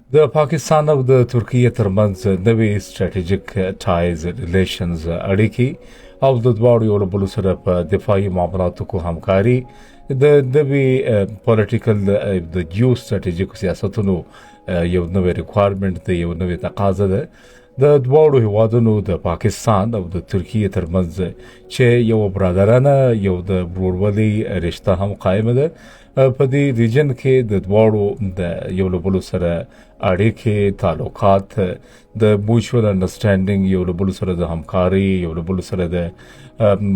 د پاکستان او د ترکیې ترمنځ نوې ستراتیژیک ټایز ریلیشنز اړیکې او د دواړو یو له بل سره په دفاعي معاملاتو کې همکاري د نوې پولیټیکل د جیو ستراتیژیک سیاستونو یو نوې ریکوایرمنټ دی، یو نوې تقاضا ده د دواړو هیوادونو د پاکستان او د ترکیې ترمنځ چې یو برادرانه یو د ورورولۍ رشته هم قائمه ده په دې ریجن کې د دواړو د یو له بل سره اړیکې تعلقات د موچوال انډرسټانډینګ یو له بل سره د همکاري یو له بل سره د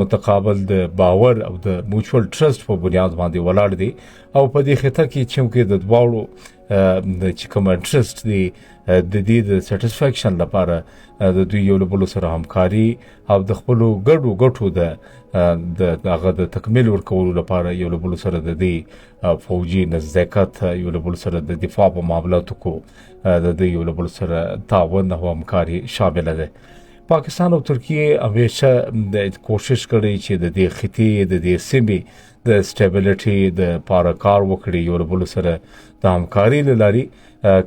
متقابل د باور او د موچوال ټرست په بنیاد باندې ولاړ دي او په دې خطه کې چې د دواړو د چې کوم انټرست دی د دې د سټیسفیکشن لپاره د دوی یو له بل سره همکاري او د خپل ګډو د هغه د تکمیل ورکولو لپاره یو له بل سره د دې فوجي نزدېکت یو له بل سره د دفاع په معاملاتو کې د دې یو له بل سره تعاون او همکاري شامل ده. پاکستان او ترکیه همیشه د کوشش کړي چې د دې خطې د دې سیمې د سټیبلیټي د پاره کار وکړي، یو له بل سره د همکاري لري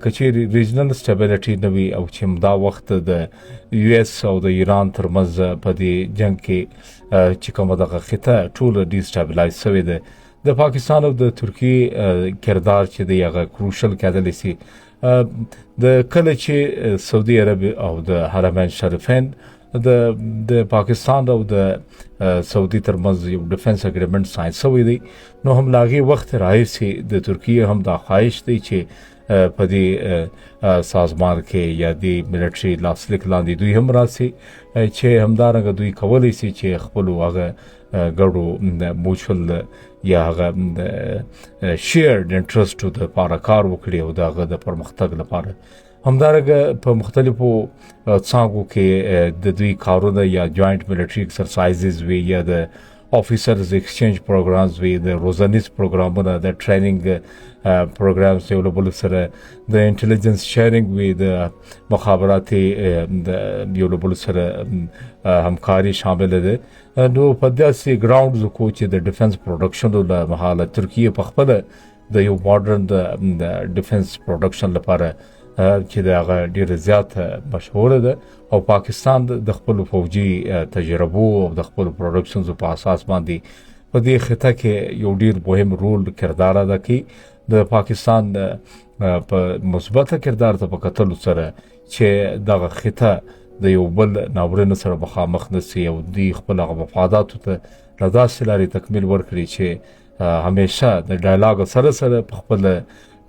کچېری ریجنل سټیبلیټي نوي او چې دا وخت د یو اس او د ایران ترمنځ په دې جنگ کې چې کومه دغه خطه ټول ډي سټیبلایز شوی ده. د پاکستان او د ترکیې کردار چې دی هغه کروشل کېدلی سي د کله چې سعودي عرب او د حرمین شریفین د پاکستان او د سعودي ترمنځ یو ډیفنس اګریمنټ ساين شوی دی، نو هم لاغي وخت راځي د ترکیې هم د خواهش دی چې په دې سازمان کې یا د ملټري لاسلیک لاندې دوی هم راسي چې همدارنګه دوی کولی سي چې خپل هغه ګډو موچول یا هغه شیرډ انټرست د لپاره کار وکړي او دغه د پرمختګ لپاره همدارنګه په مختلفو څانګو کې د دوی کارونه یا جوائنٹ ملټري ایکسرسایزز وی یا د افیسرز ایکسچینج پروګرامز وی د روزانیز پروګرامونه د ټریننګ پروګرامز یو له بل سره د انټيليجنس شیرینګ وی د مخابراتي یو له بل سره همکاري شامل ده. نو په داسې ګراوندز کو چې د ډیفنس پروډکشن له مهاله ترکیه په خپل د یو ماډرن د ډیفنس پروډکشن لپاره چې دا ډیره زیات مشهور ده او پاکستان د خپل فوجي تجربو او د خپل پروډکشنز په اساس باندې په دې خطه کې یو ډیر مهم رول کردار ادا کوي. د پاکستان په مثبت کردار ته په کتل سره چې دغه خطه د یو بل ناورین سره مخامخ نشي او د خپل مفاداتو ته لداسې لاري تکمیل ورکړي چې همیشه د ډایلاګ سره سره په خپل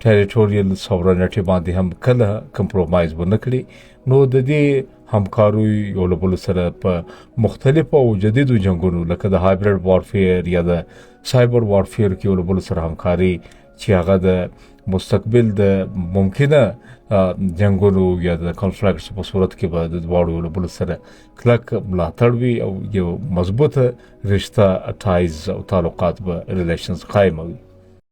ټریټوریل سوورنټي باندې هم کله کمپرومایز ونه کړي. نو د دې همکارو یو له بل سره په مختلفو او جدیدو جنگونو لکه د هایبرید وارفیر یا د سایبر وارفیر کې یو له بل سره همکاري چې هغه د مستقبل د ممکنه جنگونو یا د کنفلیکټس په صورت کې به د دواړو یو له بل سره کلک ملاتړ وي او یو مضبوطه رشته ټایز او تعلقات به ریلیشنز قائم وي.